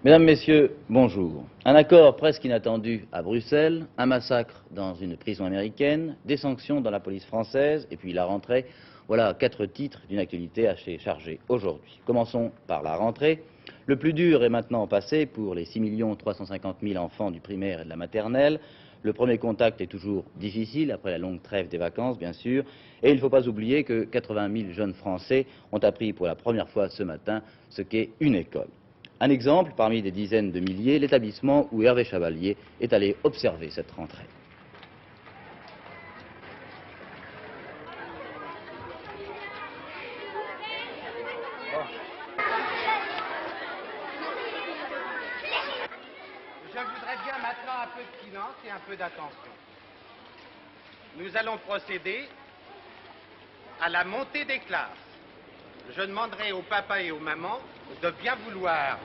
Mesdames, Messieurs, bonjour. Un accord presque inattendu à Bruxelles, un massacre dans une prison américaine, des sanctions dans la police française et puis la rentrée. Voilà 4 titres d'une actualité assez chargée aujourd'hui. Commençons par la rentrée. Le plus dur est maintenant passé pour les 6 350 000 enfants du primaire et de la maternelle. Le premier contact est toujours difficile, après la longue trêve des vacances, bien sûr. Et il ne faut pas oublier que 80 000 jeunes Français ont appris pour la première fois ce matin ce qu'est une école. Un exemple, parmi des dizaines de milliers, l'établissement où Hervé Chavalier est allé observer cette rentrée. Je voudrais bien maintenant un peu de silence et un peu d'attention. Nous allons procéder à la montée des classes. Je demanderai aux papas et aux mamans de bien vouloir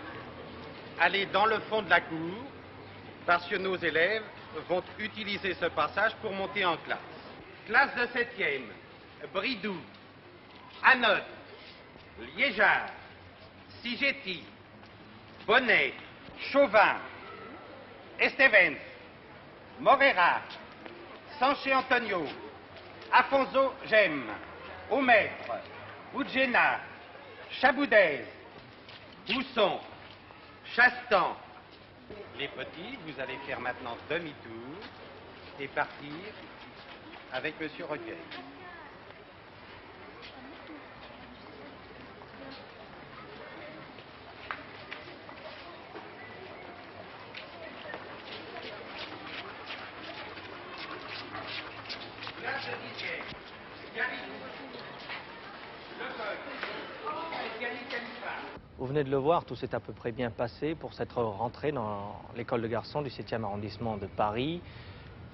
aller dans le fond de la cour parce que nos élèves vont utiliser ce passage pour monter en classe. Classe de 7e, Bridoux, Anote, Liégeard, Sigetti, Bonnet, Chauvin, Estevens, Morera, Sanché Antonio, Afonso Gem, Aumaître, Oudjena, Chaboudez, Bousson, Chastan. Les petits, vous allez faire maintenant demi-tour et partir avec Monsieur Recueil. Vous venez de le voir, tout s'est à peu près bien passé pour cette rentrée dans l'école de garçons du 7e arrondissement de Paris.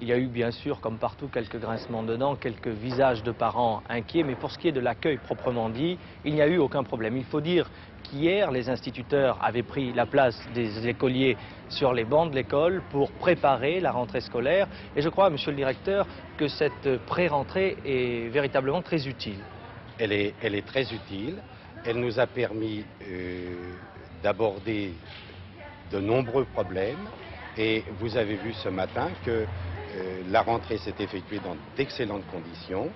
Il y a eu bien sûr, comme partout, quelques grincements de dents, quelques visages de parents inquiets, mais pour ce qui est de l'accueil proprement dit, il n'y a eu aucun problème. Il faut dire qu'hier, les instituteurs avaient pris la place des écoliers sur les bancs de l'école pour préparer la rentrée scolaire. Et je crois, monsieur le directeur, que cette pré-rentrée est véritablement très utile. Elle est très utile. Elle nous a permis d'aborder de nombreux problèmes et vous avez vu ce matin que la rentrée s'est effectuée dans d'excellentes conditions.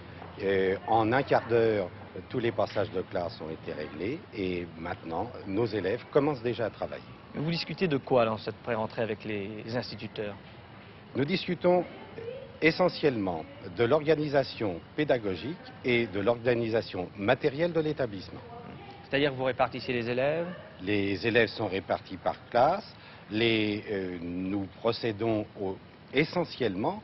En un quart d'heure, tous les passages de classe ont été réglés et maintenant, nos élèves commencent déjà à travailler. Vous discutez de quoi dans cette pré-rentrée avec les instituteurs? Nous discutons essentiellement de l'organisation pédagogique et de l'organisation matérielle de l'établissement. C'est-à-dire que vous répartissez les élèves? Les élèves sont répartis par classe. Nous procédons essentiellement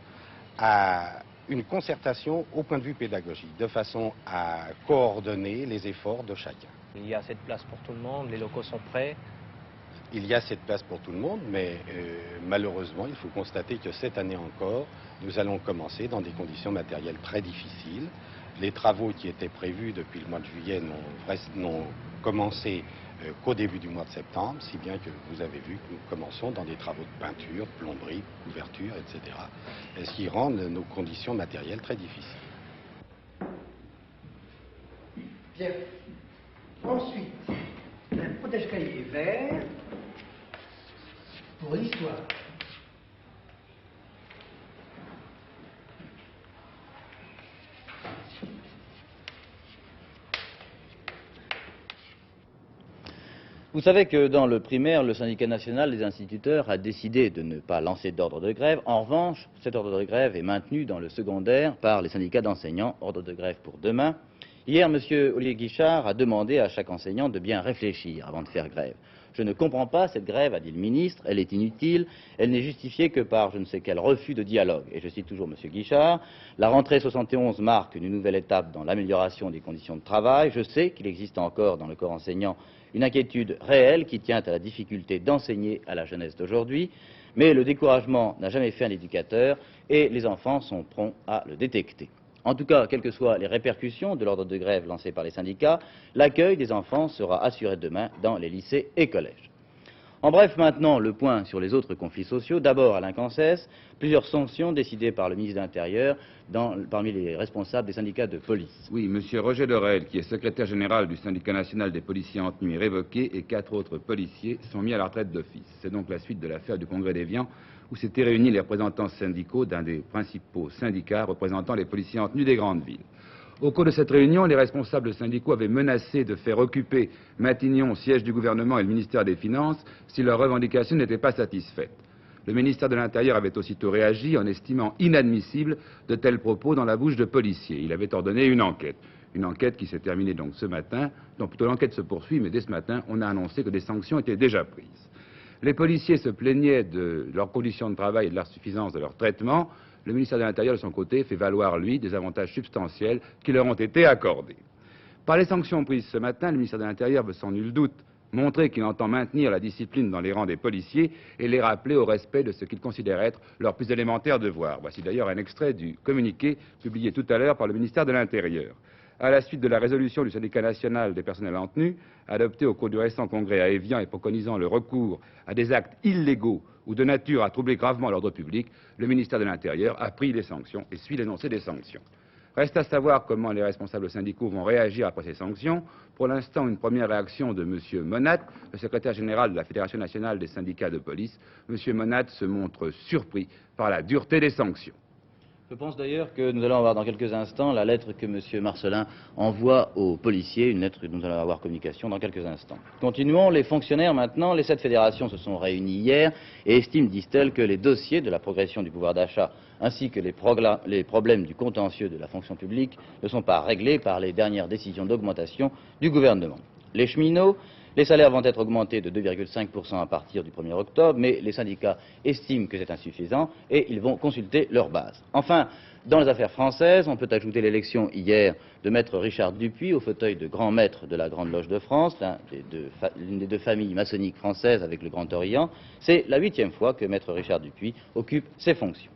à une concertation au point de vue pédagogique, de façon à coordonner les efforts de chacun. Il y a assez de place pour tout le monde, les locaux sont prêts? Il y a cette place pour tout le monde, mais malheureusement, il faut constater que cette année encore, nous allons commencer dans des conditions matérielles très difficiles. Les travaux qui étaient prévus depuis le mois de juillet n'ont commencé qu'au début du mois de septembre, si bien que vous avez vu que nous commençons dans des travaux de peinture, plomberie, couverture, etc. Ce qui rend nos conditions matérielles très difficiles. Bien. Ensuite, un protège-cahier vert pour l'histoire. Vous savez que dans le primaire, le syndicat national des instituteurs a décidé de ne pas lancer d'ordre de grève. En revanche, cet ordre de grève est maintenu dans le secondaire par les syndicats d'enseignants, ordre de grève pour demain. Hier, M. Olivier Guichard a demandé à chaque enseignant de bien réfléchir avant de faire grève. Je ne comprends pas cette grève, a dit le ministre, elle est inutile, elle n'est justifiée que par je ne sais quel refus de dialogue. Et je cite toujours M. Guichard, la rentrée 71 marque une nouvelle étape dans l'amélioration des conditions de travail. Je sais qu'il existe encore dans le corps enseignant une inquiétude réelle qui tient à la difficulté d'enseigner à la jeunesse d'aujourd'hui, mais le découragement n'a jamais fait un éducateur et les enfants sont prompts à le détecter. En tout cas, quelles que soient les répercussions de l'ordre de grève lancé par les syndicats, l'accueil des enfants sera assuré demain dans les lycées et collèges. En bref, maintenant, le point sur les autres conflits sociaux. D'abord, Alain Cancès, plusieurs sanctions décidées par le ministre de l'Intérieur parmi les responsables des syndicats de police. Oui, M. Roger Lorel, qui est secrétaire général du syndicat national des policiers en tenue, est révoqué et 4 autres policiers sont mis à la retraite d'office. C'est donc la suite de l'affaire du Congrès d'Évian, où s'étaient réunis les représentants syndicaux d'un des principaux syndicats représentant les policiers en tenue des grandes villes. Au cours de cette réunion, les responsables syndicaux avaient menacé de faire occuper Matignon, siège du gouvernement, et le ministère des Finances si leurs revendications n'étaient pas satisfaites. Le ministère de l'Intérieur avait aussitôt réagi en estimant inadmissible de tels propos dans la bouche de policiers. Il avait ordonné une enquête qui s'est terminée donc ce matin. Donc plutôt l'enquête se poursuit, mais dès ce matin, on a annoncé que des sanctions étaient déjà prises. Les policiers se plaignaient de leurs conditions de travail et de l'insuffisance de leur traitement. Le ministère de l'Intérieur, de son côté, fait valoir, lui, des avantages substantiels qui leur ont été accordés. Par les sanctions prises ce matin, le ministère de l'Intérieur veut sans nul doute montrer qu'il entend maintenir la discipline dans les rangs des policiers et les rappeler au respect de ce qu'il considère être leur plus élémentaire devoir. Voici d'ailleurs un extrait du communiqué publié tout à l'heure par le ministère de l'Intérieur. À la suite de la résolution du syndicat national des personnels en tenue, adoptée au cours du récent congrès à Évian et préconisant le recours à des actes illégaux ou de nature à troubler gravement l'ordre public, le ministère de l'Intérieur a pris des sanctions et suit l'énoncé des sanctions. Reste à savoir comment les responsables syndicaux vont réagir après ces sanctions. Pour l'instant, une première réaction de M. Monat, le secrétaire général de la Fédération nationale des syndicats de police. M. Monat se montre surpris par la dureté des sanctions. Je pense d'ailleurs que nous allons avoir dans quelques instants la lettre que M. Marcellin envoie aux policiers, une lettre dont nous allons avoir communication dans quelques instants. Continuons, les fonctionnaires maintenant, les 7 fédérations se sont réunies hier et estiment, disent-elles, que les dossiers de la progression du pouvoir d'achat ainsi que les problèmes du contentieux de la fonction publique ne sont pas réglés par les dernières décisions d'augmentation du gouvernement. Les cheminots, les salaires vont être augmentés de 2,5% à partir du 1er octobre, mais les syndicats estiment que c'est insuffisant et ils vont consulter leur base. Enfin, dans les affaires françaises, on peut ajouter l'élection hier de maître Richard Dupuis au fauteuil de grand maître de la Grande Loge de France, l'une des 2 familles maçonniques françaises avec le Grand Orient. C'est la 8e fois que maître Richard Dupuis occupe ces fonctions.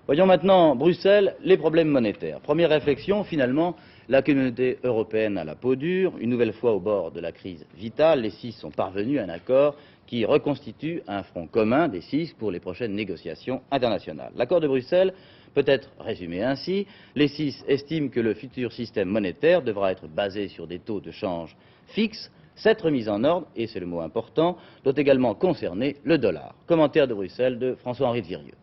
Voyons maintenant Bruxelles, les problèmes monétaires. Première réflexion, finalement, la communauté européenne a la peau dure. Une nouvelle fois au bord de la crise vitale, les 6 sont parvenus à un accord qui reconstitue un front commun des 6 pour les prochaines négociations internationales. L'accord de Bruxelles peut être résumé ainsi. Les 6 estiment que le futur système monétaire devra être basé sur des taux de change fixes. Cette remise en ordre, et c'est le mot important, doit également concerner le dollar. Commentaire de Bruxelles de François-Henri de Virieux.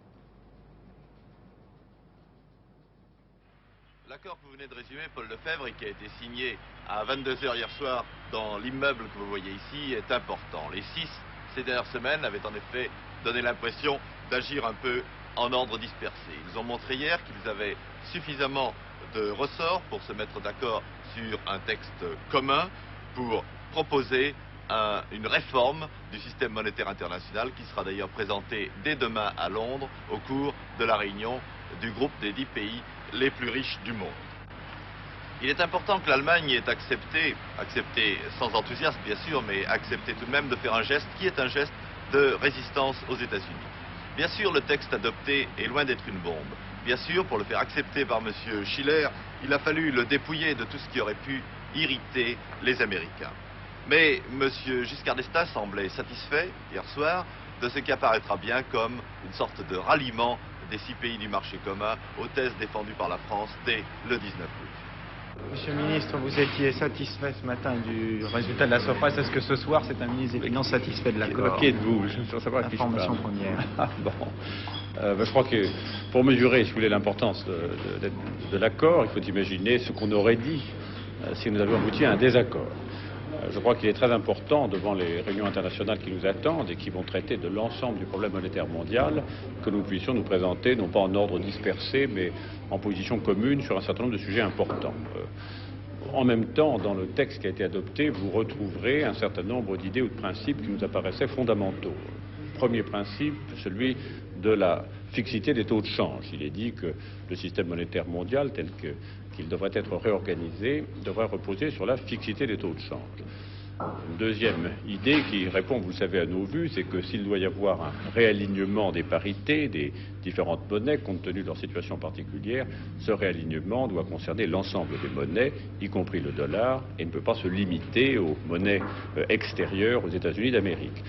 L'accord que vous venez de résumer, Paul Lefebvre, et qui a été signé à 22 h hier soir dans l'immeuble que vous voyez ici, est important. Les 6, ces dernières semaines, avaient en effet donné l'impression d'agir un peu en ordre dispersé. Ils ont montré hier qu'ils avaient suffisamment de ressorts pour se mettre d'accord sur un texte commun pour proposer une réforme du système monétaire international qui sera d'ailleurs présentée dès demain à Londres au cours de la réunion du groupe des 10 pays les plus riches du monde. Il est important que l'Allemagne ait accepté sans enthousiasme bien sûr, mais accepté tout de même de faire un geste qui est un geste de résistance aux États-Unis. Bien sûr, le texte adopté est loin d'être une bombe. Bien sûr, pour le faire accepter par M. Schiller, il a fallu le dépouiller de tout ce qui aurait pu irriter les Américains. Mais M. Giscard d'Estaing semblait satisfait hier soir de ce qui apparaîtra bien comme une sorte de ralliement des 6 pays du marché commun aux thèses défendues par la France dès le 19 août. Monsieur le ministre, vous étiez satisfait ce matin du résultat de la surprise. Est-ce que ce soir, c'est un ministre des Finances satisfait de l'accord? Qui êtes-vous? Je veux savoir qui je parle. Information première. Ah, bon. Je crois que pour mesurer, si vous voulez, l'importance de l'accord, il faut imaginer ce qu'on aurait dit si nous avions abouti à un désaccord. Je crois qu'il est très important, devant les réunions internationales qui nous attendent et qui vont traiter de l'ensemble du problème monétaire mondial, que nous puissions nous présenter, non pas en ordre dispersé, mais en position commune sur un certain nombre de sujets importants. En même temps, dans le texte qui a été adopté, vous retrouverez un certain nombre d'idées ou de principes qui nous apparaissaient fondamentaux. Premier principe, celui de la fixité des taux de change. Il est dit que le système monétaire mondial, tel qu'il devrait être réorganisé, devrait reposer sur la fixité des taux de change. Une deuxième idée qui répond, vous le savez, à nos vues, c'est que s'il doit y avoir un réalignement des parités, des différentes monnaies, compte tenu de leur situation particulière, ce réalignement doit concerner l'ensemble des monnaies, y compris le dollar, et ne peut pas se limiter aux monnaies extérieures aux États-Unis d'Amérique.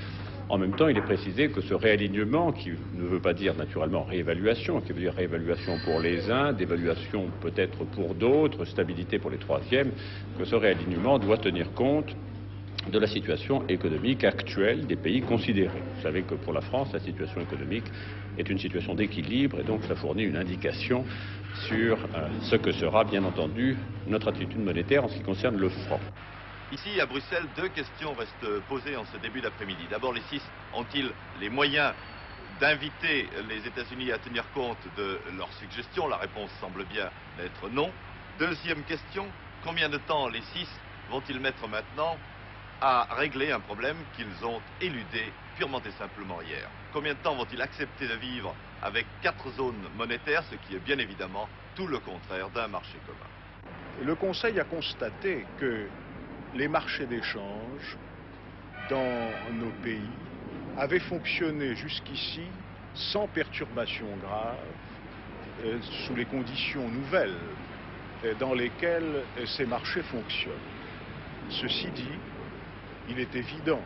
En même temps, il est précisé que ce réalignement, qui ne veut pas dire naturellement réévaluation, qui veut dire réévaluation pour les uns, dévaluation peut-être pour d'autres, stabilité pour les troisièmes, que ce réalignement doit tenir compte de la situation économique actuelle des pays considérés. Vous savez que pour la France, la situation économique est une situation d'équilibre et donc ça fournit une indication sur ce que sera, bien entendu, notre attitude monétaire en ce qui concerne le franc. Ici, à Bruxelles, deux questions restent posées en ce début d'après-midi. D'abord, les 6 ont-ils les moyens d'inviter les États-Unis à tenir compte de leurs suggestions? La réponse semble bien être non. Deuxième question, combien de temps les 6 vont-ils mettre maintenant à régler un problème qu'ils ont éludé purement et simplement hier? Combien de temps vont-ils accepter de vivre avec 4 zones monétaires, ce qui est bien évidemment tout le contraire d'un marché commun? Le Conseil a constaté que les marchés d'échange dans nos pays avaient fonctionné jusqu'ici sans perturbation grave, sous les conditions nouvelles dans lesquelles ces marchés fonctionnent. Ceci dit, il est évident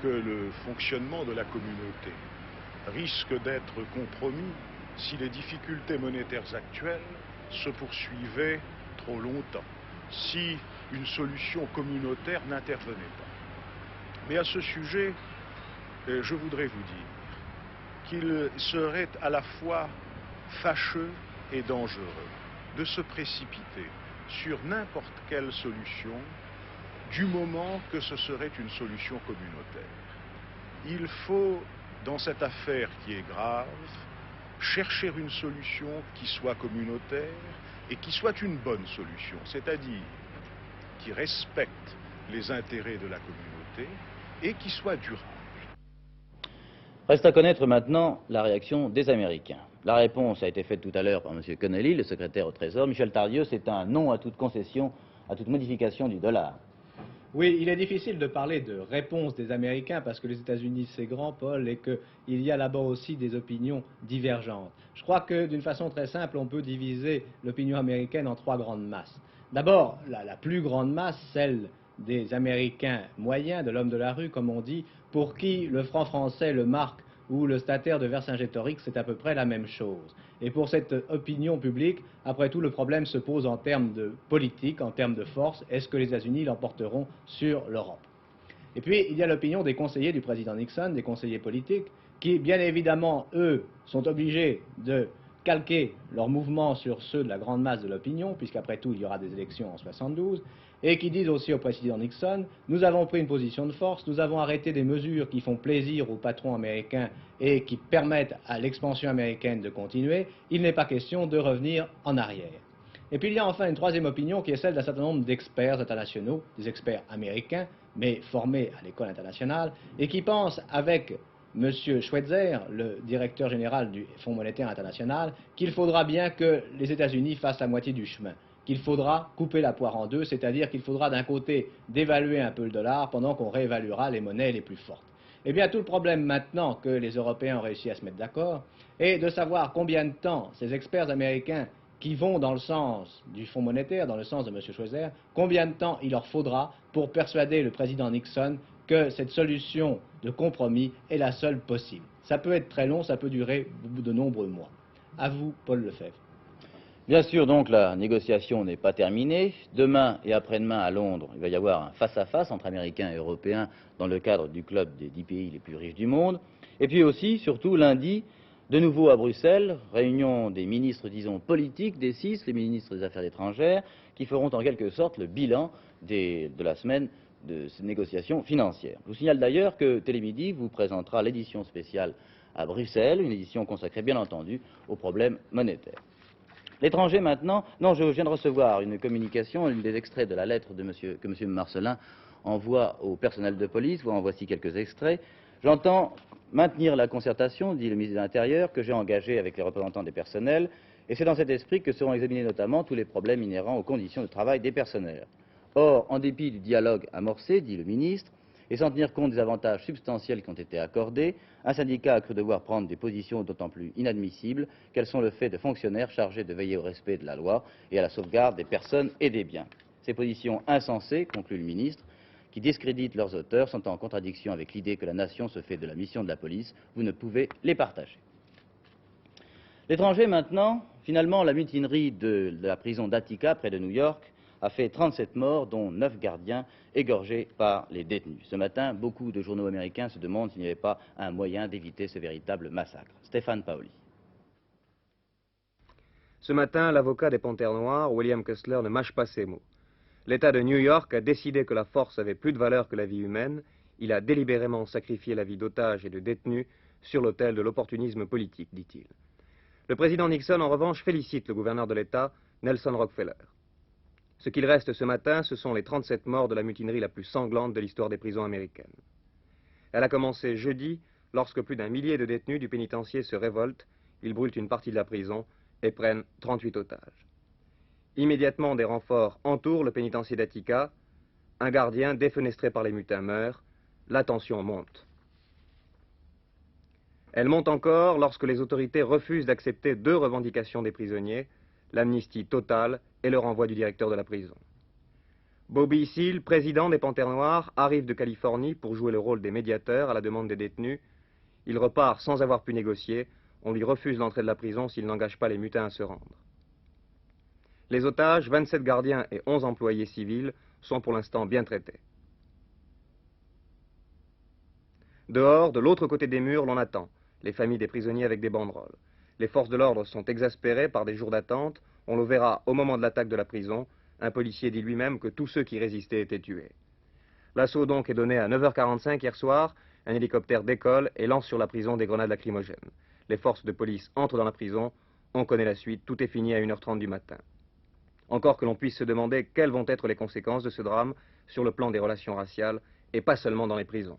que le fonctionnement de la communauté risque d'être compromis si les difficultés monétaires actuelles se poursuivaient trop longtemps, si une solution communautaire n'intervenait pas. Mais à ce sujet, je voudrais vous dire qu'il serait à la fois fâcheux et dangereux de se précipiter sur n'importe quelle solution du moment que ce serait une solution communautaire. Il faut, dans cette affaire qui est grave, chercher une solution qui soit communautaire et qui soit une bonne solution, c'est-à-dire qui respecte les intérêts de la communauté et qui soit durable. Reste à connaître maintenant la réaction des Américains. La réponse a été faite tout à l'heure par M. Connolly, le secrétaire au Trésor. Michel Tardieu, c'est un non à toute concession, à toute modification du dollar. Oui, il est difficile de parler de réponse des Américains parce que les États-Unis, c'est grand, Paul, et qu'il y a là-bas aussi des opinions divergentes. Je crois que d'une façon très simple, on peut diviser l'opinion américaine en 3 grandes masses. D'abord, la plus grande masse, celle des Américains moyens, de l'homme de la rue, comme on dit, pour qui le franc français, le mark ou le stataire de Vercingétorix, c'est à peu près la même chose. Et pour cette opinion publique, après tout, le problème se pose en termes de politique, en termes de force. Est-ce que les États-Unis l'emporteront sur l'Europe? Et puis, il y a l'opinion des conseillers du président Nixon, des conseillers politiques, qui, bien évidemment, eux, sont obligés de calquer leurs mouvements sur ceux de la grande masse de l'opinion, puisqu'après tout, il y aura des élections en 72, et qui disent aussi au président Nixon, nous avons pris une position de force, nous avons arrêté des mesures qui font plaisir aux patrons américains et qui permettent à l'expansion américaine de continuer, il n'est pas question de revenir en arrière. Et puis il y a enfin une troisième opinion qui est celle d'un certain nombre d'experts internationaux, des experts américains, mais formés à l'école internationale, et qui pensent avec M. Schweitzer, le directeur général du Fonds monétaire international, qu'il faudra bien que les États-Unis fassent la moitié du chemin, qu'il faudra couper la poire en deux, c'est-à-dire qu'il faudra d'un côté dévaluer un peu le dollar pendant qu'on réévaluera les monnaies les plus fortes. Eh bien, tout le problème maintenant que les Européens ont réussi à se mettre d'accord est de savoir combien de temps ces experts américains qui vont dans le sens du Fonds monétaire, dans le sens de M. Schweitzer, combien de temps il leur faudra pour persuader le président Nixon que cette solution de compromis est la seule possible. Ça peut être très long, ça peut durer de nombreux mois. À vous, Paul Lefebvre. Bien sûr, donc, la négociation n'est pas terminée. Demain et après-demain, à Londres, il va y avoir un face-à-face entre Américains et Européens dans le cadre du club des 10 pays les plus riches du monde. Et puis aussi, surtout, lundi, de nouveau à Bruxelles, réunion des ministres, disons, politiques des 6, les ministres des Affaires étrangères, qui feront en quelque sorte le bilan de la semaine de ces négociations financières. Je vous signale d'ailleurs que Télémidi vous présentera l'édition spéciale à Bruxelles, une édition consacrée bien entendu aux problèmes monétaires. L'étranger maintenant, non, je viens de recevoir une communication, des extraits de la lettre que M. Marcellin envoie au personnel de police, en voici quelques extraits. J'entends maintenir la concertation, dit le ministre de l'Intérieur, que j'ai engagée avec les représentants des personnels, et c'est dans cet esprit que seront examinés notamment tous les problèmes inhérents aux conditions de travail des personnels. Or, en dépit du dialogue amorcé, dit le ministre, et sans tenir compte des avantages substantiels qui ont été accordés, un syndicat a cru devoir prendre des positions d'autant plus inadmissibles qu'elles sont le fait de fonctionnaires chargés de veiller au respect de la loi et à la sauvegarde des personnes et des biens. Ces positions insensées, conclut le ministre, qui discréditent leurs auteurs, sont en contradiction avec l'idée que la nation se fait de la mission de la police. Vous ne pouvez les partager. L'étranger maintenant, finalement, la mutinerie de la prison d'Attica, près de New York, a fait 37 morts, dont 9 gardiens égorgés par les détenus. Ce matin, beaucoup de journaux américains se demandent s'il n'y avait pas un moyen d'éviter ce véritable massacre. Stéphane Paoli. Ce matin, l'avocat des Panthères Noires, William Kessler, ne mâche pas ses mots. L'État de New York a décidé que la force avait plus de valeur que la vie humaine. Il a délibérément sacrifié la vie d'otages et de détenus sur l'autel de l'opportunisme politique, dit-il. Le président Nixon, en revanche, félicite le gouverneur de l'État, Nelson Rockefeller. Ce qu'il reste ce matin, ce sont les 37 morts de la mutinerie la plus sanglante de l'histoire des prisons américaines. Elle a commencé jeudi, lorsque plus d'1 millier de détenus du pénitencier se révoltent, ils brûlent une partie de la prison et prennent 38 otages. Immédiatement, des renforts entourent le pénitencier d'Attica. Un gardien défenestré par les mutins meurt. La tension monte. Elle monte encore lorsque les autorités refusent d'accepter 2 revendications des prisonniers, l'amnistie totale et le renvoi du directeur de la prison. Bobby Seale, président des Panthères Noires, arrive de Californie pour jouer le rôle des médiateurs à la demande des détenus. Il repart sans avoir pu négocier. On lui refuse l'entrée de la prison s'il n'engage pas les mutins à se rendre. Les otages, 27 gardiens et 11 employés civils, sont pour l'instant bien traités. Dehors, de l'autre côté des murs, l'on attend les familles des prisonniers avec des banderoles. Les forces de l'ordre sont exaspérées par des jours d'attente. On le verra au moment de l'attaque de la prison. Un policier dit lui-même que tous ceux qui résistaient étaient tués. L'assaut donc est donné à 9h45 hier soir. Un hélicoptère décolle et lance sur la prison des grenades lacrymogènes. Les forces de police entrent dans la prison. On connaît la suite. Tout est fini à 1h30 du matin. Encore que l'on puisse se demander quelles vont être les conséquences de ce drame sur le plan des relations raciales et pas seulement dans les prisons.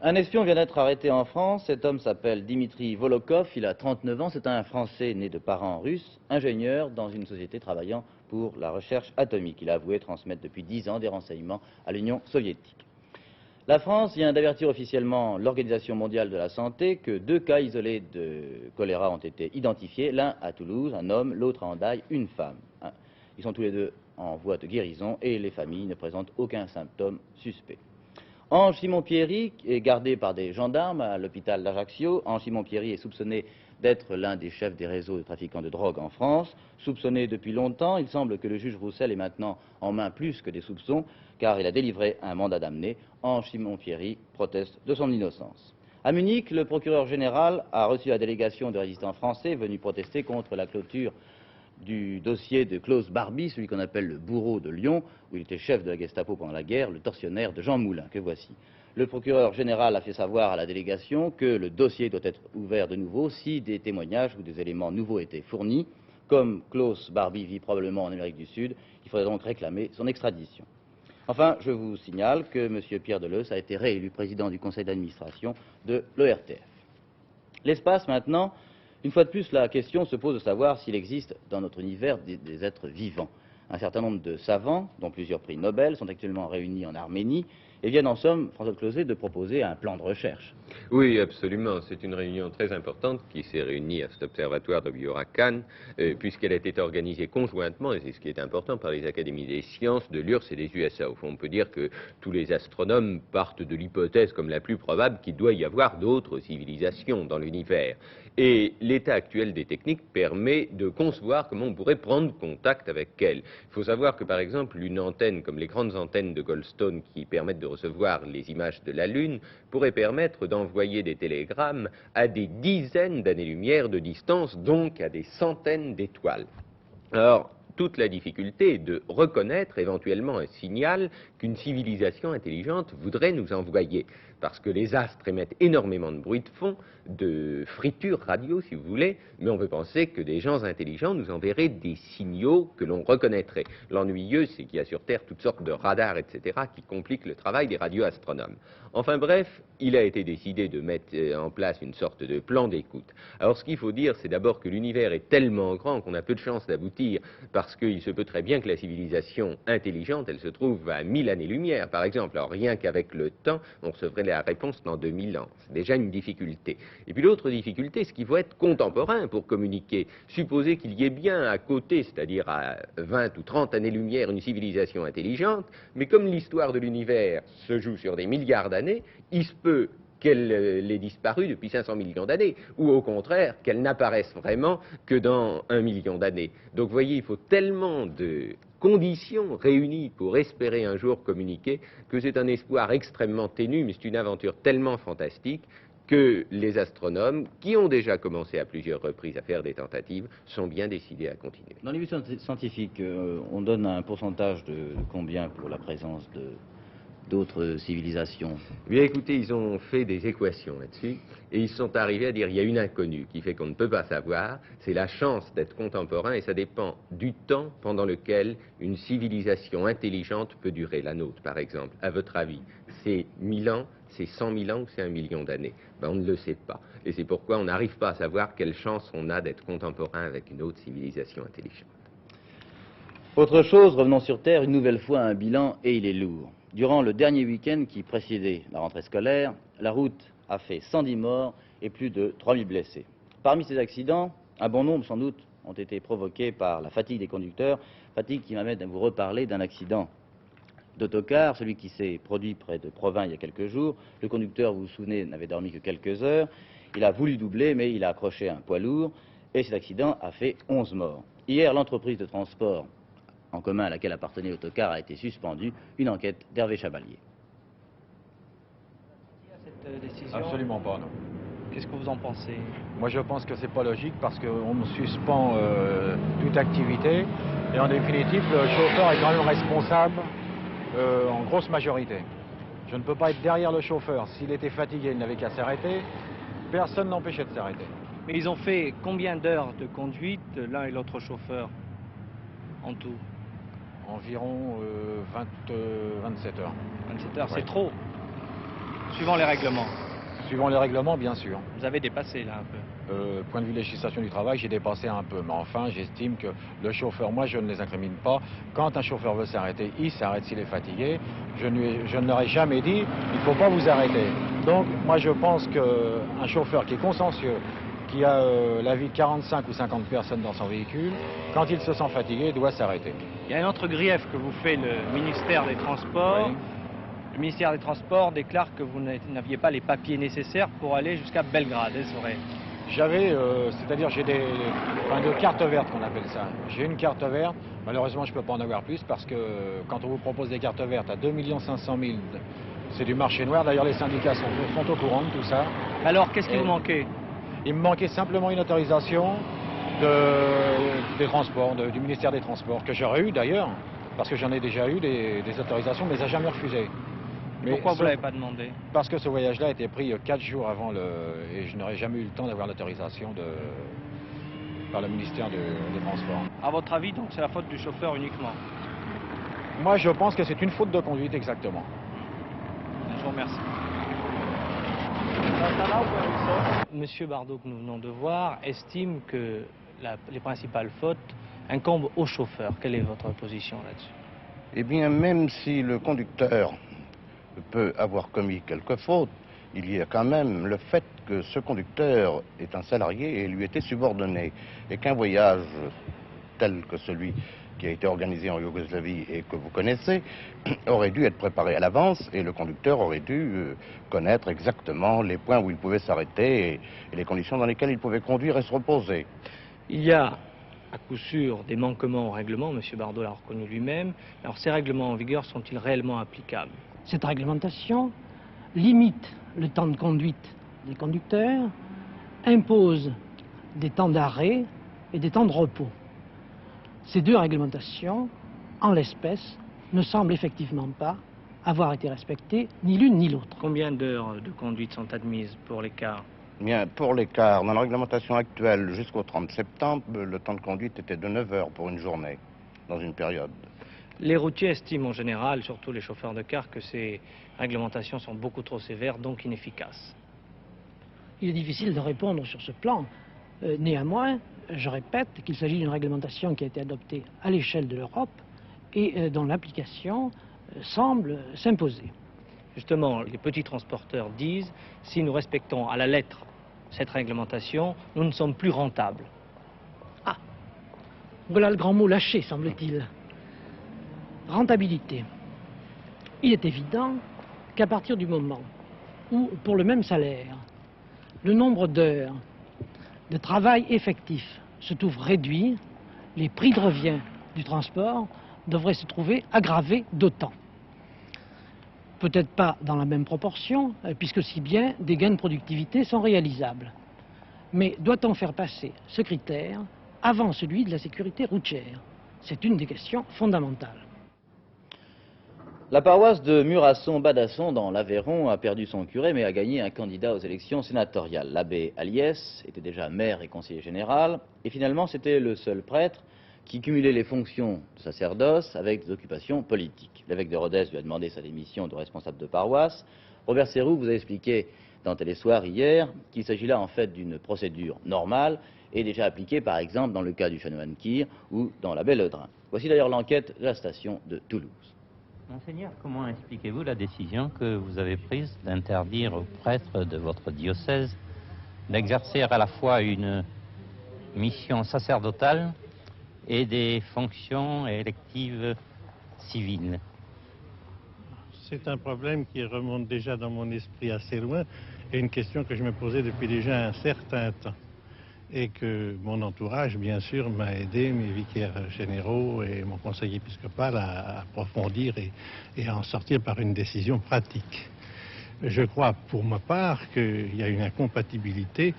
Un espion vient d'être arrêté en France. Cet homme s'appelle Dimitri Volokov. Il a 39 ans. C'est un Français né de parents russes, ingénieur dans une société travaillant pour la recherche atomique. Il a avoué transmettre depuis 10 ans des renseignements à l'Union soviétique. La France vient d'avertir officiellement l'Organisation mondiale de la santé que 2 cas isolés de choléra ont été identifiés, l'un à Toulouse, un homme, l'autre à Hendaye, une femme. Ils sont tous les 2 en voie de guérison et les familles ne présentent aucun symptôme suspect. Ange Simon-Pierry est gardé par des gendarmes à l'hôpital d'Ajaccio. Ange Simon-Pierry est soupçonné d'être l'un des chefs des réseaux de trafiquants de drogue en France. Soupçonné depuis longtemps, il semble que le juge Roussel ait maintenant en main plus que des soupçons, car il a délivré un mandat d'amener. Ange Simon-Pierry proteste de son innocence. À Munich, le procureur général a reçu la délégation de résistants français venus protester contre la clôture du dossier de Klaus Barbie, celui qu'on appelle le bourreau de Lyon, où il était chef de la Gestapo pendant la guerre, le tortionnaire de Jean Moulin, que voici. Le procureur général a fait savoir à la délégation que le dossier doit être ouvert de nouveau si des témoignages ou des éléments nouveaux étaient fournis. Comme Klaus Barbie vit probablement en Amérique du Sud, il faudrait donc réclamer son extradition. Enfin, je vous signale que M. Pierre Deleuze a été réélu président du conseil d'administration de l'ORTF. L'espace maintenant. Une fois de plus, la question se pose de savoir s'il existe dans notre univers des êtres vivants. Un certain nombre de savants, dont plusieurs prix Nobel, sont actuellement réunis en Arménie et viennent en somme, François Closet, de proposer un plan de recherche. Oui, absolument. C'est une réunion très importante qui s'est réunie à cet observatoire de Biorakan, puisqu'elle a été organisée conjointement, et c'est ce qui est important, par les académies des sciences de l'URSS et des USA. Au fond, on peut dire que tous les astronomes partent de l'hypothèse comme la plus probable qu'il doit y avoir d'autres civilisations dans l'univers. Et l'état actuel des techniques permet de concevoir comment on pourrait prendre contact avec elles. Il faut savoir que, par exemple, une antenne comme les grandes antennes de Goldstone qui permettent de recevoir les images de la Lune pourrait permettre d'envoyer des télégrammes à des dizaines d'années-lumière de distance, donc à des centaines d'étoiles. Alors, toute la difficulté est de reconnaître éventuellement un signal qu'une civilisation intelligente voudrait nous envoyer. Parce que les astres émettent énormément de bruit de fond, de friture radio si vous voulez, mais on peut penser que des gens intelligents nous enverraient des signaux que l'on reconnaîtrait. L'ennuyeux, c'est qu'il y a sur Terre toutes sortes de radars, etc., qui compliquent le travail des radioastronomes. Enfin bref, il a été décidé de mettre en place une sorte de plan d'écoute. Alors ce qu'il faut dire, c'est d'abord que l'univers est tellement grand qu'on a peu de chances d'aboutir, parce qu'il se peut très bien que la civilisation intelligente, elle se trouve à 1000 années-lumière, par exemple. Alors rien qu'avec le temps, on recevrait la réponse dans 2000 ans. C'est déjà une difficulté. Et puis l'autre difficulté, c'est qu'il faut être contemporain pour communiquer. Supposer qu'il y ait bien à côté, c'est-à-dire à 20 ou 30 années-lumière, une civilisation intelligente, mais comme l'histoire de l'univers se joue sur des milliards d'années, il se peut qu'elle ait disparu depuis 500 millions d'années, ou au contraire, qu'elle n'apparaisse vraiment que dans 1 million d'années. Donc vous voyez, il faut tellement de conditions réunies pour espérer un jour communiquer, que c'est un espoir extrêmement ténu, mais c'est une aventure tellement fantastique que les astronomes, qui ont déjà commencé à plusieurs reprises à faire des tentatives, sont bien décidés à continuer. Dans les missions scientifiques, on donne un pourcentage de combien pour la présence d'autres civilisations? Eh bien écoutez, ils ont fait des équations là-dessus, et ils sont arrivés à dire il y a une inconnue qui fait qu'on ne peut pas savoir, c'est la chance d'être contemporain, et ça dépend du temps pendant lequel une civilisation intelligente peut durer, la nôtre par exemple. À votre avis, c'est 1000 ans, c'est 100 000 ans ou c'est 1 million d'années? Ben, on ne le sait pas, et c'est pourquoi on n'arrive pas à savoir quelle chance on a d'être contemporain avec une autre civilisation intelligente. Autre chose, revenons sur Terre, une nouvelle fois un bilan, et il est lourd. Durant le dernier week-end qui précédait la rentrée scolaire, la route a fait 110 morts et plus de 3000 blessés. Parmi ces accidents, un bon nombre sans doute ont été provoqués par la fatigue des conducteurs, fatigue qui m'amène à vous reparler d'un accident d'autocar, celui qui s'est produit près de Provins il y a quelques jours. Le conducteur, vous vous souvenez, n'avait dormi que quelques heures. Il a voulu doubler, mais il a accroché un poids lourd et cet accident a fait 11 morts. Hier, l'entreprise de transport en commun à laquelle appartenait l'autocar a été suspendue. Une enquête d'Hervé Chabalier. Cette décision, Absolument pas, non. qu'est-ce que vous en pensez? Moi, je pense que c'est pas logique parce qu'on suspend toute activité et en définitive, le chauffeur est quand même responsable en grosse majorité. Je ne peux pas être derrière le chauffeur. S'il était fatigué, il n'avait qu'à s'arrêter. Personne n'empêchait de s'arrêter. Mais ils ont fait combien d'heures de conduite, l'un et l'autre chauffeur, en tout? Environ 27 heures. 27 heures, Ouais. c'est trop, suivant les règlements. Suivant les règlements, bien sûr. Vous avez dépassé là un peu. Point de vue législation du travail, j'ai dépassé un peu. Mais enfin, j'estime que le chauffeur, moi, je ne les incrimine pas. Quand un chauffeur veut s'arrêter, il s'arrête s'il est fatigué. Je ne leur ai jamais dit, il ne faut pas vous arrêter. Donc, moi, je pense qu'un chauffeur qui est consciencieux, qui a la vie de 45 ou 50 personnes dans son véhicule, quand il se sent fatigué, il doit s'arrêter. Il y a un autre grief que vous fait le ministère des Transports. Oui. Le ministère des Transports déclare que vous n'aviez pas les papiers nécessaires pour aller jusqu'à Belgrade, est-ce vrai? J'avais, c'est-à-dire j'ai des cartes vertes qu'on appelle ça. J'ai une carte verte, malheureusement je ne peux pas en avoir plus parce que quand on vous propose des cartes vertes à 2 500 000, c'est du marché noir. D'ailleurs les syndicats sont au courant de tout ça. Alors qu'est-ce qui vous manquait? Il me manquait simplement une autorisation des transports, du ministère des Transports, que j'aurais eu d'ailleurs, parce que j'en ai déjà eu des autorisations, mais ça n'a jamais refusé. Mais pourquoi vous ne l'avez pas demandé? Parce que ce voyage-là a été pris 4 jours avant et je n'aurais jamais eu le temps d'avoir l'autorisation par le ministère des Transports. À votre avis, donc, c'est la faute du chauffeur uniquement? Moi, je pense que c'est une faute de conduite, exactement. Je vous remercie. Monsieur Bardot, que nous venons de voir, estime que les principales fautes incombent au chauffeur. Quelle est votre position là-dessus? Eh bien, même si le conducteur peut avoir commis quelques fautes, il y a quand même le fait que ce conducteur est un salarié et lui était subordonné, et qu'un voyage tel que celui qui a été organisé en Yougoslavie et que vous connaissez, aurait dû être préparé à l'avance, et le conducteur aurait dû connaître exactement les points où il pouvait s'arrêter et les conditions dans lesquelles il pouvait conduire et se reposer. Il y a à coup sûr des manquements au règlement, M. Bardot l'a reconnu lui-même. Alors ces règlements en vigueur sont-ils réellement applicables? Cette réglementation limite le temps de conduite des conducteurs, impose des temps d'arrêt et des temps de repos. Ces deux réglementations, en l'espèce, ne semblent effectivement pas avoir été respectées, ni l'une ni l'autre. Combien d'heures de conduite sont admises pour l'écart? Bien, pour l'écart, dans la réglementation actuelle, jusqu'au 30 septembre, le temps de conduite était de 9 heures pour une journée, dans une période. Les routiers estiment en général, surtout les chauffeurs de car, que ces réglementations sont beaucoup trop sévères, donc inefficaces. Il est difficile de répondre sur ce plan. Néanmoins, je répète qu'il s'agit d'une réglementation qui a été adoptée à l'échelle de l'Europe et dont l'application semble s'imposer. Justement, les petits transporteurs disent, si nous respectons à la lettre cette réglementation, nous ne sommes plus rentables. Ah, voilà le grand mot lâché, semble-t-il. Rentabilité. Il est évident qu'à partir du moment où, pour le même salaire, le nombre d'heures de travail effectif se trouve réduit, les prix de revient du transport devraient se trouver aggravés d'autant. Peut-être pas dans la même proportion, puisque si bien des gains de productivité sont réalisables. Mais doit-on faire passer ce critère avant celui de la sécurité routière? C'est une des questions fondamentales. La paroisse de Murasson-Badasson dans l'Aveyron a perdu son curé mais a gagné un candidat aux élections sénatoriales. L'abbé Aliès était déjà maire et conseiller général et finalement c'était le seul prêtre qui cumulait les fonctions de sacerdoce avec des occupations politiques. L'évêque de Rodez lui a demandé sa démission de responsable de paroisse. Robert Serroux vous a expliqué dans Télésoir hier qu'il s'agit là en fait d'une procédure normale et déjà appliquée par exemple dans le cas du chanoine Kir ou dans l'abbé Ledrin. Voici d'ailleurs l'enquête de la station de Toulouse. Monseigneur, comment expliquez-vous la décision que vous avez prise d'interdire aux prêtres de votre diocèse d'exercer à la fois une mission sacerdotale et des fonctions électives civiles? C'est un problème qui remonte déjà dans mon esprit assez loin et une question que je me posais depuis déjà un certain temps. Et que mon entourage, bien sûr, m'a aidé, mes vicaires généraux et mon conseil épiscopal à approfondir et à en sortir par une décision pratique. Je crois, pour ma part, qu'il y a une incompatibilité,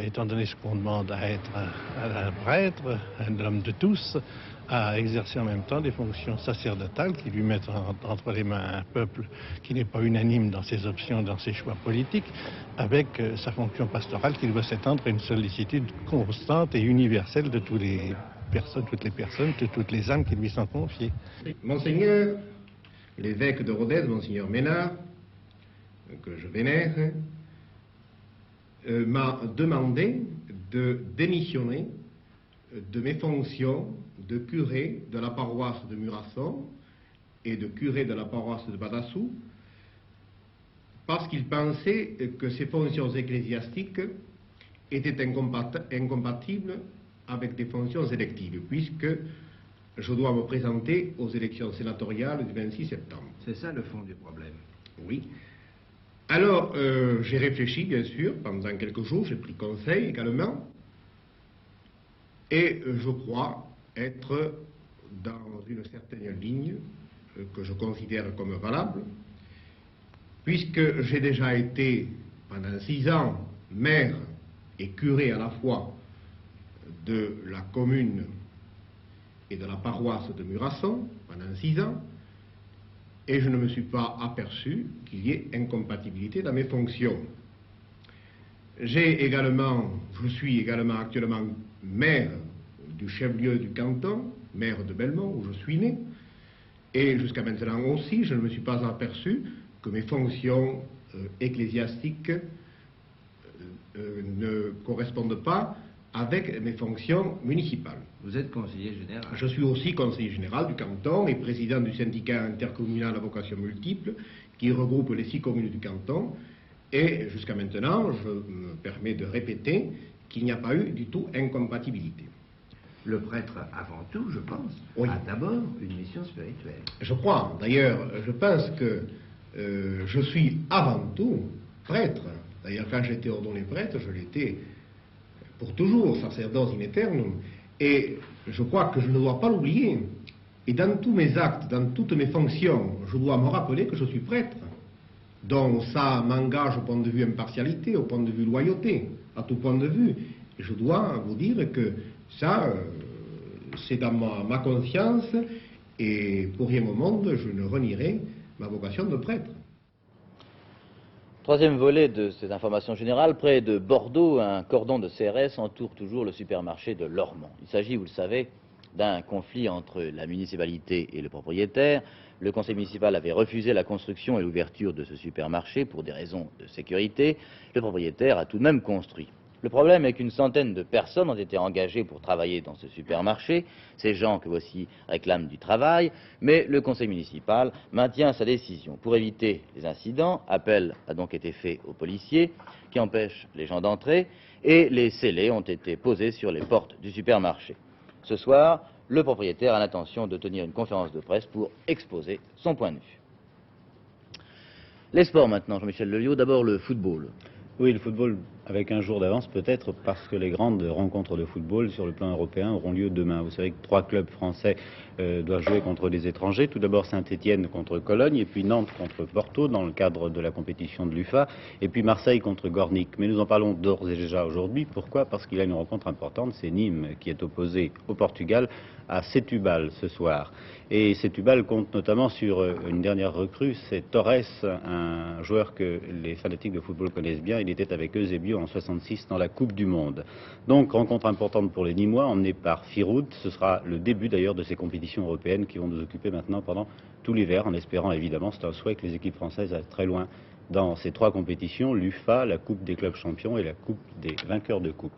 étant donné ce qu'on demande à être un prêtre, un homme de tous, à exercer en même temps des fonctions sacerdotales qui lui mettent entre les mains un peuple qui n'est pas unanime dans ses options, dans ses choix politiques, avec sa fonction pastorale qui doit s'étendre à une sollicitude constante et universelle de toutes les personnes, de toutes les âmes qui lui sont confiées. Monseigneur, l'évêque de Rodez, Monseigneur Ménard, que je vénère, m'a demandé de démissionner de mes fonctions de curé de la paroisse de Murasson et de curé de la paroisse de Badassou, parce qu'il pensait que ces fonctions ecclésiastiques étaient incompatibles avec des fonctions électives, puisque je dois me présenter aux élections sénatoriales du 26 septembre. C'est ça le fond du problème. Oui. Alors, j'ai réfléchi, bien sûr, pendant quelques jours, j'ai pris conseil également, et je crois être dans une certaine ligne que je considère comme valable, puisque j'ai déjà été pendant 6 ans maire et curé à la fois de la commune et de la paroisse de Murasson pendant 6 ans, et je ne me suis pas aperçu qu'il y ait incompatibilité dans mes fonctions. Je suis également actuellement maire du chef-lieu du canton, maire de Belmont, où je suis né, et jusqu'à maintenant aussi, je ne me suis pas aperçu que mes fonctions ecclésiastiques ne correspondent pas avec mes fonctions municipales. Vous êtes conseiller général. Je suis aussi conseiller général du canton et président du syndicat intercommunal à vocation multiple qui regroupe les 6 communes du canton. Et jusqu'à maintenant, je me permets de répéter qu'il n'y a pas eu du tout incompatibilité. Le prêtre, avant tout, je pense, a d'abord une mission spirituelle. Je crois. D'ailleurs, je pense que je suis avant tout prêtre. D'ailleurs, quand j'étais ordonné prêtre, je l'étais pour toujours, sacerdoce in aeternum. Et je crois que je ne dois pas l'oublier. Et dans tous mes actes, dans toutes mes fonctions, je dois me rappeler que je suis prêtre. Donc ça m'engage au point de vue impartialité, au point de vue loyauté, à tout point de vue. Et je dois vous dire que ça, c'est dans ma conscience, et pour rien au monde, je ne renierai ma vocation de prêtre. Troisième volet de cette information générale, près de Bordeaux, un cordon de CRS entoure toujours le supermarché de Lormont. Il s'agit, vous le savez, d'un conflit entre la municipalité et le propriétaire. Le conseil municipal avait refusé la construction et l'ouverture de ce supermarché pour des raisons de sécurité. Le propriétaire a tout de même construit. Le problème est qu'une centaine de personnes ont été engagées pour travailler dans ce supermarché. Ces gens que voici réclament du travail, mais le conseil municipal maintient sa décision. Pour éviter les incidents, appel a donc été fait aux policiers qui empêchent les gens d'entrer et les scellés ont été posés sur les portes du supermarché. Ce soir, le propriétaire a l'intention de tenir une conférence de presse pour exposer son point de vue. Les sports maintenant, Jean-Michel Leliot, d'abord le football. Oui, le football avec un jour d'avance peut-être parce que les grandes rencontres de football sur le plan européen auront lieu demain. Vous savez que 3 clubs français doivent jouer contre des étrangers. Tout d'abord Saint-Étienne contre Cologne, et puis Nantes contre Porto dans le cadre de la compétition de l'UFA, et puis Marseille contre Gornik. Mais nous en parlons d'ores et déjà aujourd'hui. Pourquoi? Parce qu'il y a une rencontre importante, c'est Nîmes qui est opposé au Portugal à Setúbal ce soir. Et Setúbal compte notamment sur une dernière recrue, c'est Torres, un joueur que les fanatiques de football connaissent bien. Il était avec Eusebio en 66 dans la Coupe du Monde. Donc rencontre importante pour les Nîmois, emmenés par Firoud. Ce sera le début d'ailleurs de ces compétitions européennes qui vont nous occuper maintenant pendant tout l'hiver, en espérant évidemment, c'est un souhait, que les équipes françaises aillent très loin dans ces 3 compétitions, l'UFA, la Coupe des clubs champions et la Coupe des vainqueurs de coupe.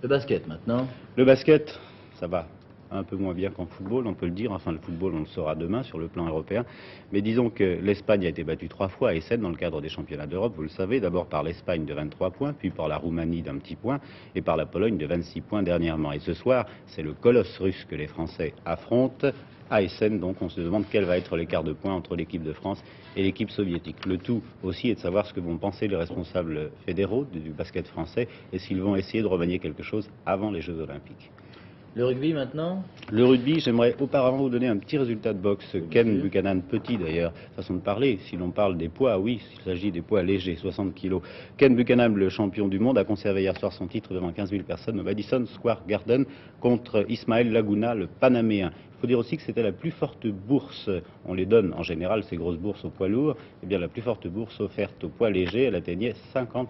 Le basket maintenant. Le basket, ça va un peu moins bien qu'en football, on peut le dire. Enfin, le football, on le saura demain sur le plan européen. Mais disons que l'Espagne a été battue 3 fois à Essen dans le cadre des championnats d'Europe, vous le savez. D'abord par l'Espagne de 23 points, puis par la Roumanie d'un petit point, et par la Pologne de 26 points dernièrement. Et ce soir, c'est le colosse russe que les Français affrontent à Essen. Donc on se demande quel va être l'écart de points entre l'équipe de France et l'équipe soviétique. Le tout aussi est de savoir ce que vont penser les responsables fédéraux du basket français et s'ils vont essayer de remanier quelque chose avant les Jeux Olympiques. Le rugby maintenant. Le rugby, j'aimerais auparavant vous donner un petit résultat de boxe. Ken Buchanan, petit d'ailleurs, façon de parler. Si l'on parle des poids, oui, il s'agit des poids légers, 60 kilos. Ken Buchanan, le champion du monde, a conservé hier soir son titre devant 15 000 personnes au Madison Square Garden contre Ismaël Laguna, le Panaméen. Il faut dire aussi que c'était la plus forte bourse, on les donne en général ces grosses bourses aux poids lourds, et bien la plus forte bourse offerte aux poids légers, elle atteignait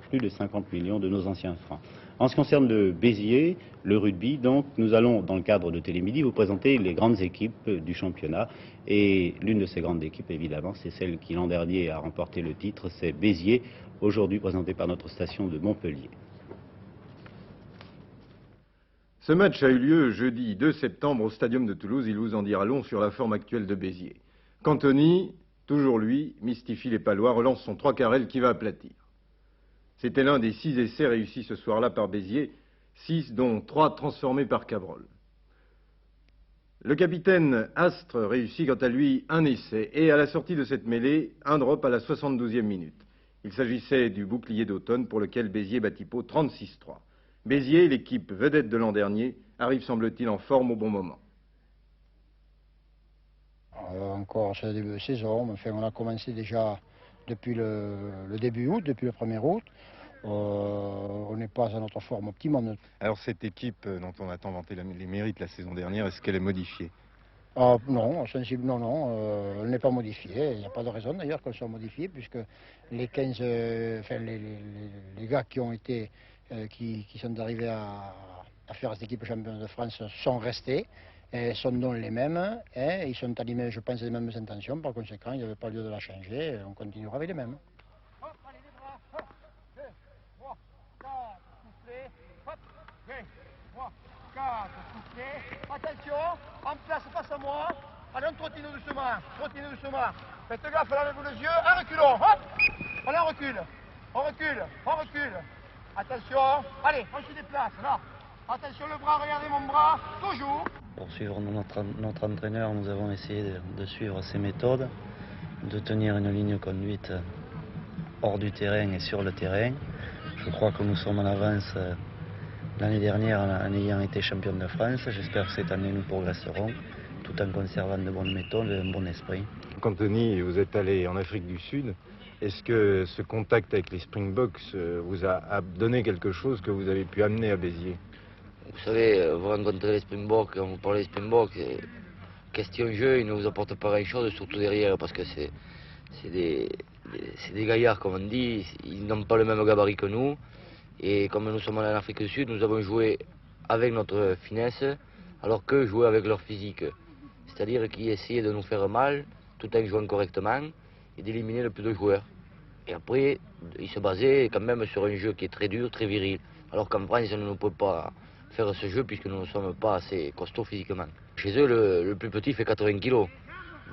plus de 50 millions de nos anciens francs. En ce qui concerne le Béziers, le rugby, donc, nous allons, dans le cadre de Télémidi, vous présenter les grandes équipes du championnat. Et l'une de ces grandes équipes, évidemment, c'est celle qui l'an dernier a remporté le titre, c'est Béziers, aujourd'hui présentée par notre station de Montpellier. Ce match a eu lieu jeudi 2 septembre au Stadium de Toulouse. Il vous en dira long sur la forme actuelle de Béziers. Cantoni, toujours lui, mystifie les Palois, relance son 3 carrel qui va aplatir. C'était l'un des 6 essais réussis ce soir-là par Béziers, 6 dont 3 transformés par Cabrol. Le capitaine Astre réussit quant à lui un essai et à la sortie de cette mêlée, un drop à la 72e minute. Il s'agissait du bouclier d'automne pour lequel Béziers battit Pau 36-3. Béziers, l'équipe vedette de l'an dernier, arrive semble-t-il en forme au bon moment. Encore c'est le début de saison, enfin, on a commencé déjà depuis le début août, depuis le 1er août. On n'est pas à notre forme optimum. Alors cette équipe dont on a tant vanté les mérites la saison dernière, est-ce qu'elle est modifiée? Non, sensiblement non, elle n'est pas modifiée. Il n'y a pas de raison d'ailleurs qu'elle soit modifiée, puisque les 15, les gars qui ont été, qui sont arrivés à faire cette équipe championne de France sont restés. Sont donc les mêmes, et ils sont animés, je pense, des mêmes intentions. Par conséquent, il n'y avait pas lieu de la changer, on continuera avec les mêmes. Attention, en place face à moi. Allez, on trottine doucement. Faites gaffe, lavez-vous les yeux, un reculons, hop. Allez, on recule. Attention, allez, on se déplace, là. Attention le bras, regardez mon bras, toujours. Pour suivre notre entraîneur, nous avons essayé de suivre ses méthodes, de tenir une ligne conduite hors du terrain et sur le terrain. Je crois que nous sommes en avance l'année dernière en ayant été champion de France. J'espère que cette année nous progresserons tout en conservant de bonnes méthodes et un bon esprit. Cantoni, vous êtes allé en Afrique du Sud. Est-ce que ce contact avec les Springboks vous a donné quelque chose que vous avez pu amener à Béziers? Vous savez, vous rencontrez les Springboks, on vous parle des Springboks, question jeu, ils ne vous apportent pas grand-chose, surtout derrière, parce que c'est des gaillards, comme on dit, ils n'ont pas le même gabarit que nous. Et comme nous sommes en Afrique du Sud, nous avons joué avec notre finesse, alors qu'eux jouaient avec leur physique. C'est-à-dire qu'ils essayaient de nous faire mal, tout en jouant correctement, et d'éliminer le plus de joueurs. Et après, ils se basaient quand même sur un jeu qui est très dur, très viril. Alors qu'en France, on ne peut pas faire ce jeu puisque nous ne sommes pas assez costauds physiquement. Chez eux, le plus petit fait 80 kilos.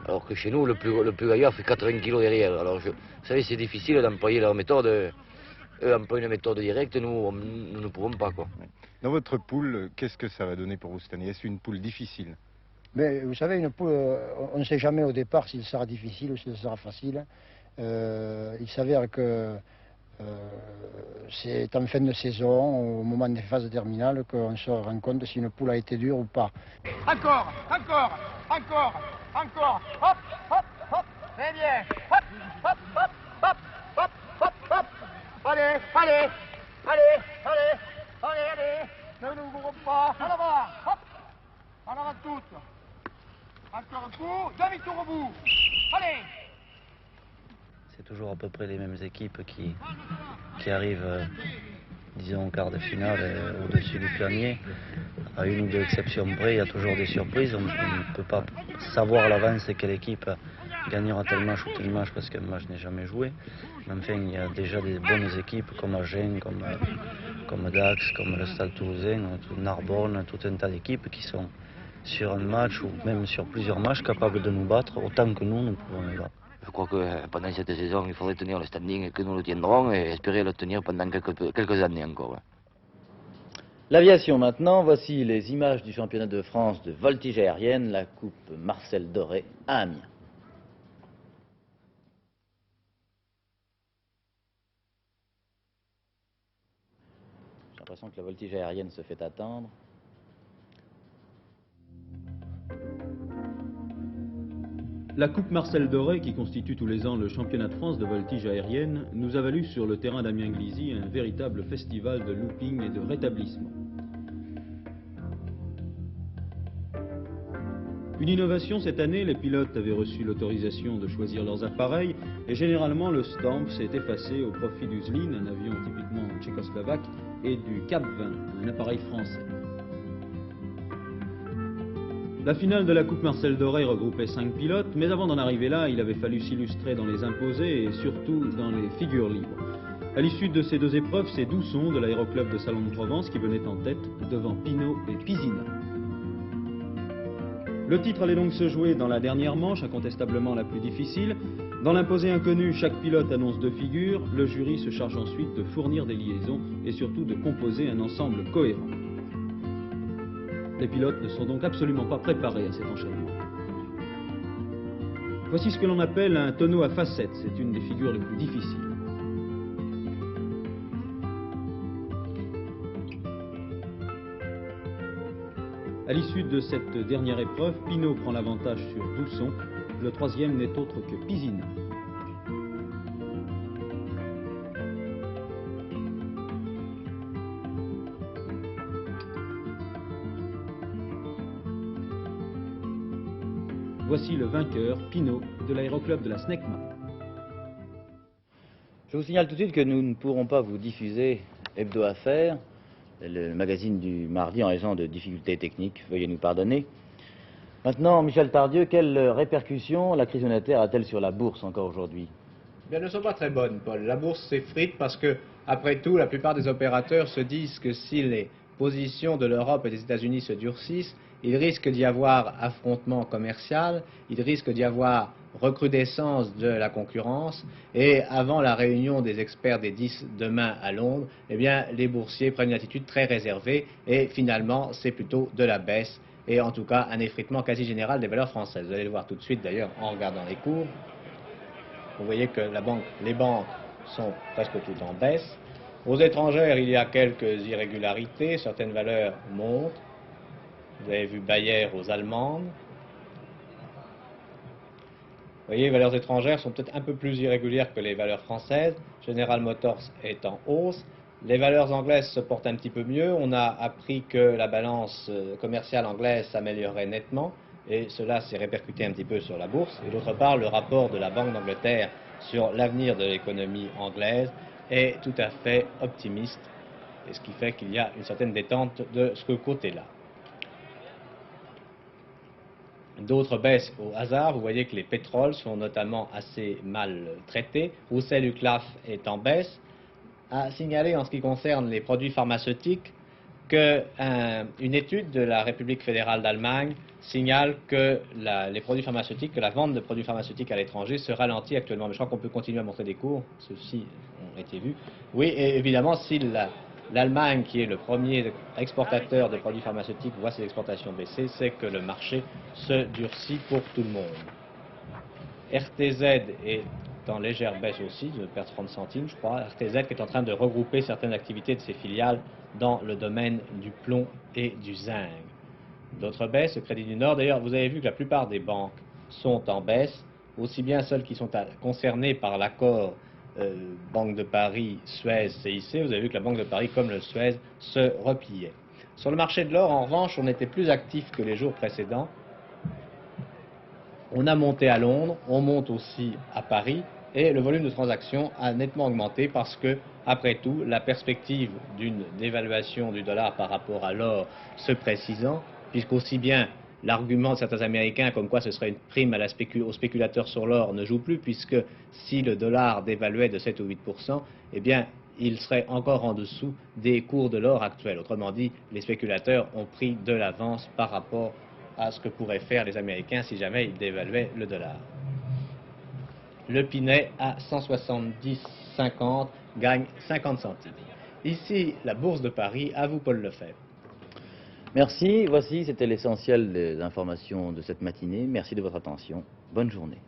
Alors que chez nous, le plus gaillard fait 80 kilos derrière. Alors, vous savez, c'est difficile d'employer leur méthode. Eux emploient une méthode directe, nous ne pouvons pas, quoi. Dans votre poule, qu'est-ce que ça va donner pour vous cette année? Est-ce une poule difficile? Mais vous savez, une poule, on ne sait jamais au départ s'il sera difficile ou s'il sera facile. Il s'avère que c'est en fin de saison, au moment des phases terminales, qu'on se rend compte si une poule a été dure ou pas. Encore, encore, encore, encore. Hop, hop, hop. Très bien. Hop, hop, hop, hop, hop, hop, hop. Allez, allez, allez, allez, allez, allez. Ne nous ouvrons pas. En avant. Hop. En avant toutes. Encore un coup. Demi-tour au bout. Allez. C'est toujours à peu près les mêmes équipes qui arrivent, disons, au quart de finale au-dessus du panier. À une ou deux exceptions près, il y a toujours des surprises. On ne peut pas savoir à l'avance quelle équipe gagnera tel match ou tel match parce que moi je n'ai jamais joué. Mais enfin, il y a déjà des bonnes équipes comme Agen, comme Dax, comme le Stade Toulousain, Narbonne, tout un tas d'équipes qui sont sur un match ou même sur plusieurs matchs capables de nous battre autant que nous pouvons les battre. Je crois que pendant cette saison, il faudrait tenir le standing et que nous le tiendrons et espérer le tenir pendant quelques années encore. Ouais. L'aviation maintenant, voici les images du championnat de France de voltige aérienne, la coupe Marcel Doré à Amiens. J'ai l'impression que la voltige aérienne se fait attendre. La Coupe Marcel Doré, qui constitue tous les ans le championnat de France de voltige aérienne, nous a valu sur le terrain d'Amiens-Glizy un véritable festival de looping et de rétablissement. Une innovation cette année, les pilotes avaient reçu l'autorisation de choisir leurs appareils et généralement le Stamp s'est effacé au profit du Zlin, un avion typiquement tchécoslovaque, et du Cap 20, un appareil français. La finale de la Coupe Marcel Doré regroupait 5 pilotes, mais avant d'en arriver là, il avait fallu s'illustrer dans les imposés et surtout dans les figures libres. À l'issue de ces deux épreuves, c'est Dousson de l'aéroclub de Salon de Provence qui venait en tête devant Pinot et Pisina. Le titre allait donc se jouer dans la dernière manche, incontestablement la plus difficile. Dans l'imposé inconnu, chaque pilote annonce 2 figures. Le jury se charge ensuite de fournir des liaisons et surtout de composer un ensemble cohérent. Les pilotes ne sont donc absolument pas préparés à cet enchaînement. Voici ce que l'on appelle un tonneau à facettes. C'est une des figures les plus difficiles. À l'issue de cette dernière épreuve, Pinot prend l'avantage sur Dousson. Le troisième n'est autre que Pisina. Voici le vainqueur, Pinot, de l'aéroclub de la Snecma. Je vous signale tout de suite que nous ne pourrons pas vous diffuser Hebdo Affaires, le magazine du mardi, en raison de difficultés techniques. Veuillez nous pardonner. Maintenant, Michel Tardieu, quelles répercussions la crise monétaire a-t-elle sur la bourse encore aujourd'hui? Bien, elles ne sont pas très bonnes, Paul. La bourse s'effrite parce que, après tout, la plupart des opérateurs se disent que si les positions de l'Europe et des États-Unis se durcissent, il risque d'y avoir affrontement commercial, il risque d'y avoir recrudescence de la concurrence, et avant la réunion des experts des 10 demain à Londres, eh bien, les boursiers prennent une attitude très réservée, et finalement, c'est plutôt de la baisse, et en tout cas, un effritement quasi général des valeurs françaises. Vous allez le voir tout de suite, d'ailleurs, en regardant les cours. Vous voyez que les banques sont presque toutes en baisse. Aux étrangères, il y a quelques irrégularités, certaines valeurs montent. Vous avez vu Bayer aux Allemandes. Vous voyez, les valeurs étrangères sont peut-être un peu plus irrégulières que les valeurs françaises. General Motors est en hausse. Les valeurs anglaises se portent un petit peu mieux. On a appris que la balance commerciale anglaise s'améliorerait nettement. et cela s'est répercuté un petit peu sur la bourse. Et d'autre part, le rapport de la Banque d'Angleterre sur l'avenir de l'économie anglaise est tout à fait optimiste, et ce qui fait qu'il y a une certaine détente de ce côté-là. D'autres baisses au hasard, vous voyez que les pétroles sont notamment assez mal traités. Roussel-Uclaf est en baisse. À signaler en ce qui concerne les produits pharmaceutiques qu'une étude de la République fédérale d'Allemagne signale que les produits pharmaceutiques, que la vente de produits pharmaceutiques à l'étranger se ralentit actuellement. Mais je crois qu'on peut continuer à montrer des cours, ceux-ci ont été vus. Oui, et évidemment, si l'Allemagne, qui est le premier exportateur de produits pharmaceutiques, voit ses exportations baisser, c'est que le marché se durcit pour tout le monde. RTZ est en légère baisse aussi, de perdre 30 centimes, je crois. RTZ qui est en train de regrouper certaines activités de ses filiales dans le domaine du plomb et du zinc. D'autres baisses, le Crédit du Nord. D'ailleurs, vous avez vu que la plupart des banques sont en baisse, aussi bien celles qui sont concernées par l'accord Banque de Paris, Suez, CIC. Vous avez vu que la Banque de Paris, comme le Suez, se repliait. Sur le marché de l'or, en revanche, on était plus actif que les jours précédents. On a monté à Londres, on monte aussi à Paris, et le volume de transactions a nettement augmenté parce que, après tout, la perspective d'une dévaluation du dollar par rapport à l'or se précisant, puisqu'aussi bien l'argument de certains Américains comme quoi ce serait une prime aux spéculateurs sur l'or ne joue plus, puisque si le dollar dévaluait de 7 ou 8%, eh bien, il serait encore en dessous des cours de l'or actuels. Autrement dit, les spéculateurs ont pris de l'avance par rapport à ce que pourraient faire les Américains si jamais ils dévaluaient le dollar. Le Pinet à 170,50 gagne 50 centimes. Ici, la Bourse de Paris, à vous Paul Lefebvre. Merci, voici, c'était l'essentiel des informations de cette matinée. Merci de votre attention. Bonne journée.